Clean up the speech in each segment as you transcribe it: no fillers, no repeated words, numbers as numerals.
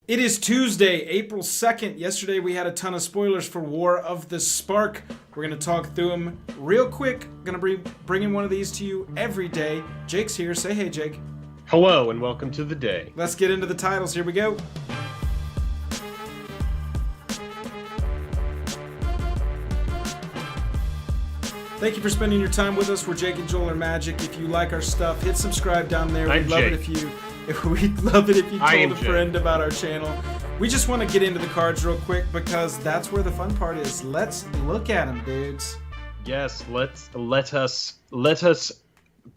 It is Tuesday, April 2nd. Yesterday we had a ton of spoilers for War of the Spark. We're going to talk through them real quick. Going to be bringing one of these to you every day. Jake's here. Say hey, Jake. Hello and welcome to the day. Let's get into the titles. Here we go. Thank you for spending your time with us. We're Jake and Joel are Magic. If you like our stuff, hit subscribe down there. We'd love it if you told a friend about our channel. We just want to get into the cards real quick because that's where the fun part is. Let's look at them, dudes. Yes, let us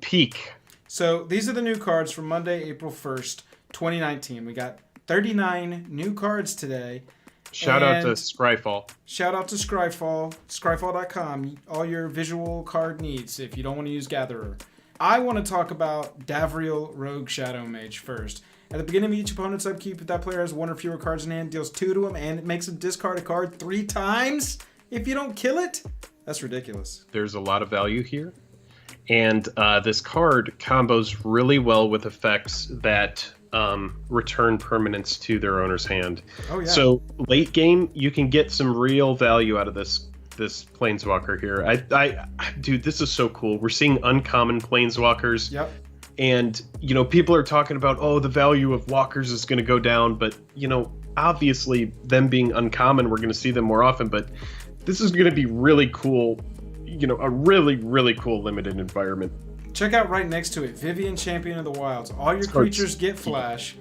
peek. So these are the new cards from Monday, April 1st, 2019. We got 39 new cards today. Shout out to Scryfall. Shout out to Scryfall, scryfall.com, all your visual card needs if you don't want to use Gatherer. I want to talk about Gavril Rogue Shadow Mage first. At the beginning of each opponent's upkeep, if that player has one or fewer cards in hand, deals 2 to him, and it makes him discard a card 3 times if you don't kill it. That's ridiculous. There's a lot of value here. And this card combos really well with effects that return permanents to their owner's hand. Oh, yeah. So late game, you can get some real value out of this Planeswalker here. Dude, this is so cool. We're seeing Uncommon Planeswalkers. Yep. And, you know, people are talking about, oh, the value of walkers is going to go down. But, you know, obviously them being uncommon, we're going to see them more often. But this is going to be really cool. You know, a really, really cool limited environment. Check out right next to it, Vivian, Champion of the Wilds. All your creatures get flash.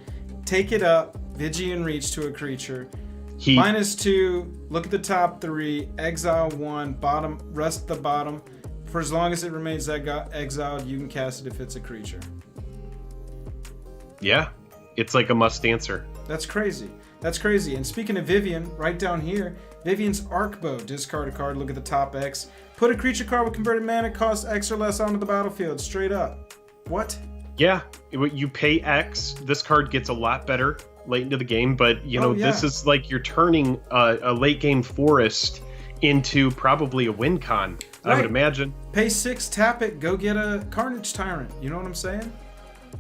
Take it up, Vivian Reach to a creature. -2, look at the top 3, exile 1, bottom, rest the bottom. For as long as it remains exiled, you can cast it if it's a creature. Yeah, it's like a must answer. That's crazy. That's crazy. And speaking of Vivian, right down here, Vivian's Arcbow. Discard a card, look at the top X. Put a creature card with converted mana cost X or less onto the battlefield. Straight up. What? Yeah, you pay X. This card gets a lot better late into the game, but you know, this is like you're turning a late game forest into probably a win con, right. I would imagine. Pay 6, tap it, go get a Carnage Tyrant. You know what I'm saying?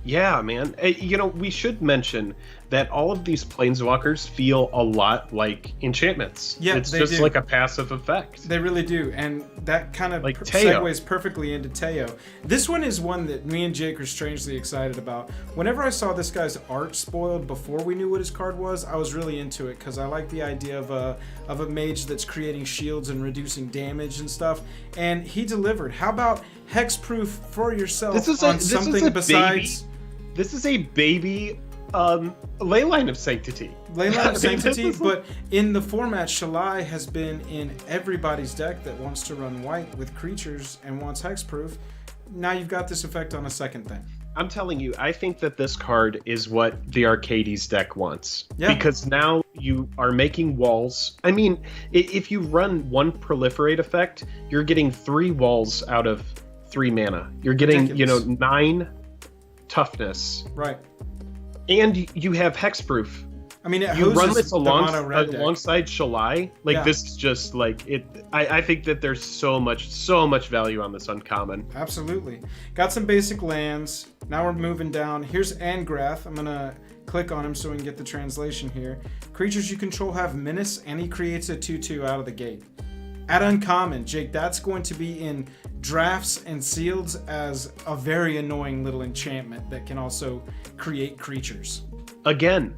Yeah, man. You know, we should mention that all of these Planeswalkers feel a lot like enchantments. Yeah, it's just like a passive effect. They really do, and that kind of like segues perfectly into Teyo. This one is one that me and Jake are strangely excited about. Whenever I saw this guy's art spoiled before we knew what his card was, I was really into it because I like the idea of a mage that's creating shields and reducing damage and stuff. And he delivered. How about hexproof for yourself on something besides? This is a baby Leyline of Sanctity. Leyline of Sanctity, but in the format, Shalai has been in everybody's deck that wants to run white with creatures and wants hexproof. Now you've got this effect on a second thing. I'm telling you, I think that this card is what the Arcades deck wants. Yeah. Because now you are making walls. I mean, if you run 1 proliferate effect, you're getting 3 walls out of 3 mana. You're getting, Ridiculous. you know, 9 toughness. Right. And you have hexproof. I mean, you run this alongside Shalai. Like, this is just like it. I think that there's so much value on this uncommon. Absolutely. Got some basic lands. Now we're moving down. Here's Angrath. I'm gonna click on him so we can get the translation here. Creatures you control have menace, and he creates a 2/2 out of the gate. At uncommon, Jake, that's going to be in drafts and sealeds as a very annoying little enchantment that can also create creatures. Again,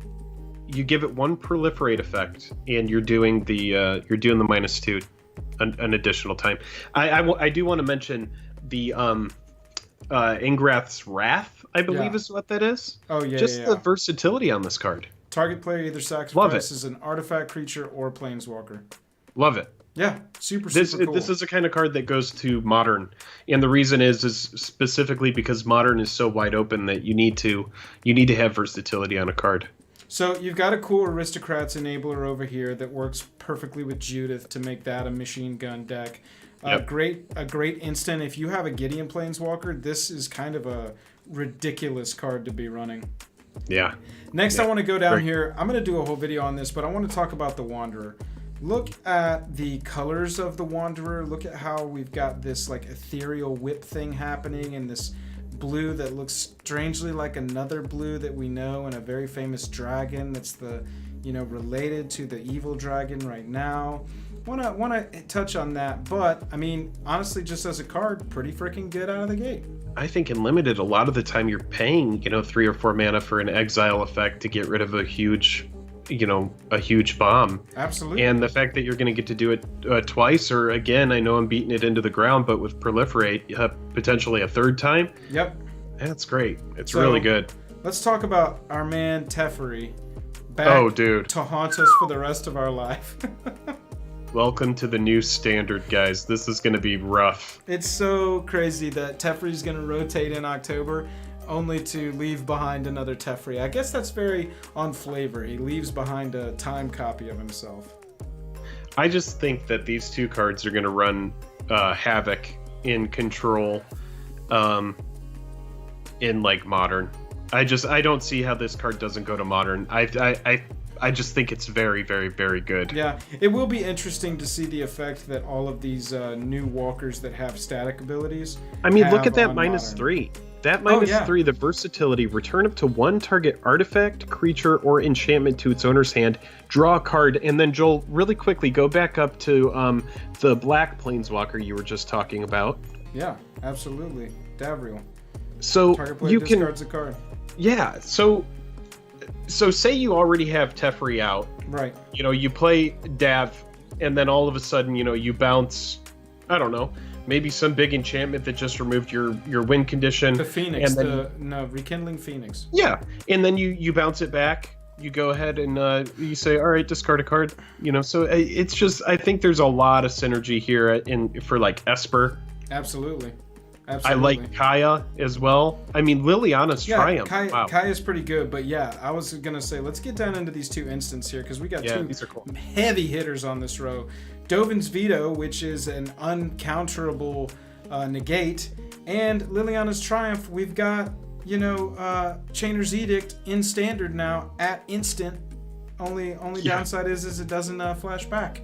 you give it 1 proliferate effect, and you're doing the -2 an additional time. I do want to mention the Angrath's Wrath, I believe is what that is. Oh yeah, just the versatility on this card. Target player either sacrifices an artifact, creature, or planeswalker. Love it. Yeah, super cool. This is a kind of card that goes to Modern, and the reason is specifically because Modern is so wide open that you need to have versatility on a card. So you've got a cool Aristocrats enabler over here that works perfectly with Judith to make that a machine gun deck. A great instant. If you have a Gideon Planeswalker, this is kind of a ridiculous card to be running. Yeah. Next, I want to go down here. I'm going to do a whole video on this, but I want to talk about the Wanderer. Look at the colors of the Wanderer. Look at how we've got this like ethereal whip thing happening and this blue that looks strangely like another blue that we know, and a very famous dragon that's the, related to the evil dragon right now. Wanna touch on that, but I mean, honestly, just as a card, pretty freaking good out of the gate. I think in limited, a lot of the time you're paying, 3 or 4 mana for an exile effect to get rid of a huge bomb. Absolutely. And the fact that you're going to get to do it twice, or again, I know I'm beating it into the ground, but with proliferate, potentially a third time. Yep. That's great. It's really good. Let's talk about our man Teferi. Back to haunt us for the rest of our life. Welcome to the new standard, guys. This is going to be rough. It's so crazy that Teferi's going to rotate in October, only to leave behind another Teferi. I guess that's very on flavor. He leaves behind a time copy of himself. I just think that these 2 cards are going to run havoc in control in like modern. I don't see how this card doesn't go to modern. I just think it's very, very, very good. Yeah, it will be interesting to see the effect that all of these new walkers that have static abilities. I mean, look at that -3. That -3, the versatility, return up to 1 target artifact, creature, or enchantment to its owner's hand, draw a card, and then Joel, really quickly, go back up to the black planeswalker you were just talking about. Yeah, absolutely. Gavril. So Target player you discards a card. Yeah, so say you already have Teferi out. Right. You play Dav, and then all of a sudden, you bounce, I don't know, maybe some big enchantment that just removed your win condition. The Phoenix, and then, Rekindling Phoenix. Yeah, and then you bounce it back. You go ahead and you say, all right, discard a card. So it's just, I think there's a lot of synergy here for like Esper. Absolutely. I like Kaya as well. I mean, Liliana's Triumph. Wow. Kaya's pretty good, but yeah, I was gonna say, let's get down into these 2 instants here, because we got 2 these are cool. heavy hitters on this row. Dovin's Veto, which is an uncounterable negate, and Liliana's Triumph. We've got, Chainer's Edict in standard now at instant. Only downside is it doesn't flash back.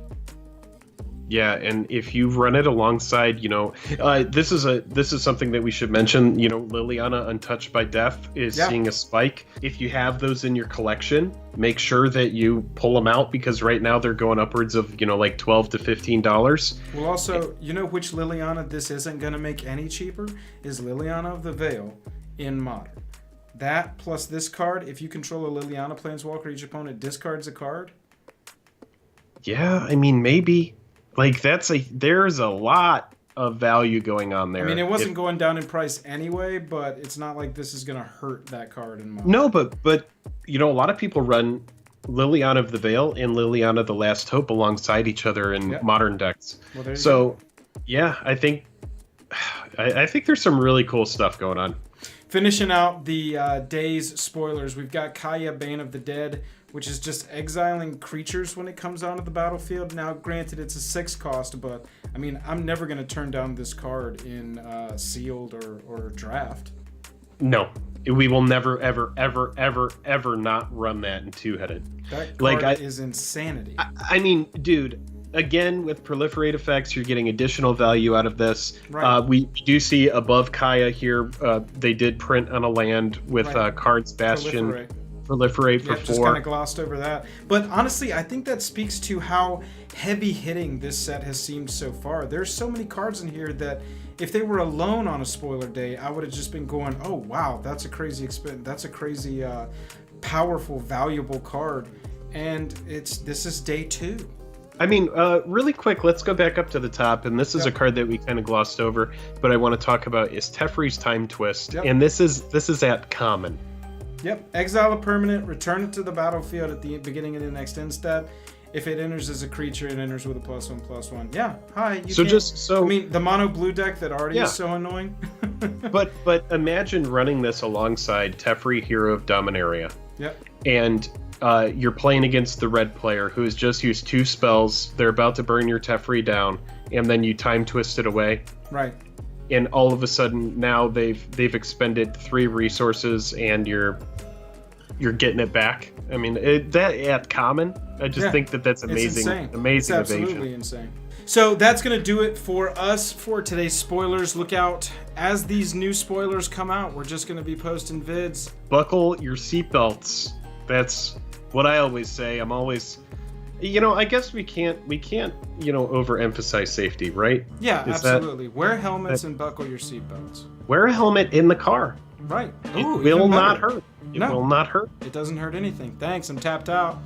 Yeah, and if you run it alongside, this is something that we should mention. Liliana Untouched by Death is seeing a spike. If you have those in your collection, make sure that you pull them out, because right now they're going upwards of like $12 to $15. Well, also, which Liliana this isn't going to make any cheaper is Liliana of the Veil in Modern. That plus this card, if you control a Liliana Planeswalker, each opponent discards a card. Yeah, I mean, maybe. Like, there's a lot of value going on there. I mean, it wasn't going down in price anyway, but it's not like this is going to hurt that card in Modern. No, but a lot of people run Liliana of the Veil and Liliana the Last Hope alongside each other in Modern decks. Well, there you go. Yeah, I think there's some really cool stuff going on. Finishing out the day's spoilers, we've got Kaya, Bane of the Dead, which is just exiling creatures when it comes onto the battlefield. Now, granted, it's a 6 cost, but I mean, I'm never going to turn down this card in sealed or draft. No, we will never, ever, ever, ever, ever not run that in 2-headed. That card is insanity. I mean, dude. Again, with proliferate effects, you're getting additional value out of this. Right. We do see above Kaya here, they did print on a land with Cards Bastion. Proliferate for 4. Just kind of glossed over that. But honestly, I think that speaks to how heavy hitting this set has seemed so far. There's so many cards in here that if they were alone on a spoiler day, I would have just been going, oh wow, that's a crazy powerful, valuable card. And this is day 2. I mean, really quick, let's go back up to the top, and this is a card that we kind of glossed over, but I want to talk about is Teferi's Time Twist, and this is at common. Yep, exile a permanent, return it to the battlefield at the beginning of the next end step. If it enters as a creature, it enters with a +1/+1. Yeah, hi. I mean, the mono blue deck that already is so annoying. but imagine running this alongside Teferi, Hero of Dominaria. Yep. And you're playing against the red player who has just used 2 spells. They're about to burn your Teferi down, and then you time twist it away. Right. And all of a sudden now they've expended 3 resources, and you're getting it back. I mean, that at common, I just think that's amazing. It's insane. Amazing it's absolutely evasion. insane. So that's going to do it for us for today's spoilers. Look out as these new spoilers come out. We're just going to be posting vids. Buckle your seatbelts. That's what I always say. I'm always, I guess we can't, overemphasize safety, right? Yeah, absolutely. Wear helmets and buckle your seatbelts. Wear a helmet in the car. Right. It will not hurt. It will not hurt. It doesn't hurt anything. Thanks. I'm tapped out.